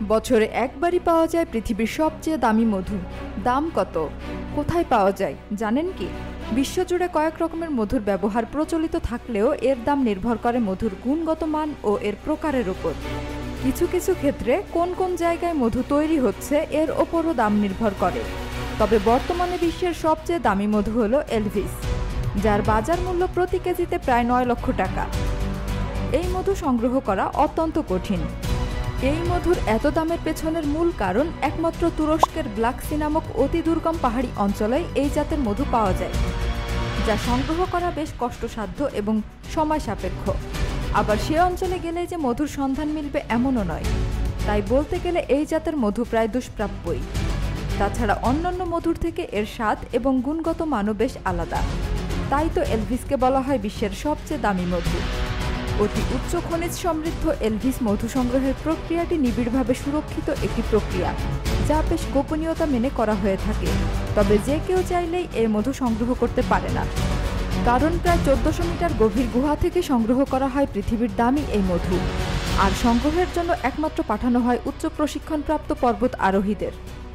বছরে একবারই পাওয়া যায় পৃথিবীর সবচেয়ে দামি মধু। দাম কত, কোথায় পাওয়া যায় জানেন কি? বিশ্বজুড়ে কয়েক রকমের মধুর ব্যবহার প্রচলিত থাকলেও এর দাম নির্ভর করে মধুর গুণগত মান ও এর প্রকারের উপর। কিছু কিছু ক্ষেত্রে কোন কোন জায়গায় মধু তৈরি হচ্ছে এর ওপরও দাম নির্ভর করে। তবে বর্তমানে বিশ্বের সবচেয়ে দামি মধু হলো এলভিস, যার বাজার মূল্য প্রতি কেজিতে প্রায় 9 লক্ষ টাকা। এই মধু সংগ্রহ করা অত্যন্ত কঠিন। এই মধুর এত দামের পেছনের মূল কারণ একমাত্র তুরস্কের ব্ল্যাক সি নামক অতি দুর্গম পাহাড়ি অঞ্চলেই এই জাতের মধু পাওয়া যায়, যা সংগ্রহ করা বেশ কষ্টসাধ্য এবং সময় সাপেক্ষ। আবার সে অঞ্চলে গেলেই যে মধুর সন্ধান মিলবে এমনও নয়। তাই বলতে গেলে এই জাতের মধু প্রায় দুষ্প্রাপ্যই। তাছাড়া অন্যান্য মধুর থেকে এর স্বাদ এবং গুণগত মানও বেশ আলাদা। তাই তো এলভিসকে বলা হয় বিশ্বের সবচেয়ে দামি মধু। অতি উচ্চ খনিজ সমৃদ্ধ এলভিস মধু সংগ্রহের প্রক্রিয়াটি নিবিড়ভাবে সুরক্ষিত একটি প্রক্রিয়া, যা বেশ গোপনীয়তা মেনে করা হয়ে থাকে। তবে যে কেউ চাইলেই এই মধু সংগ্রহ করতে পারে না, কারণ প্রায় 1400 মিটার গভীর গুহা থেকে সংগ্রহ করা হয় পৃথিবীর দামি এই মধু। আর সংগ্রহের জন্য একমাত্র পাঠানো হয় উচ্চ প্রশিক্ষণপ্রাপ্ত পর্বত আরোহীদের।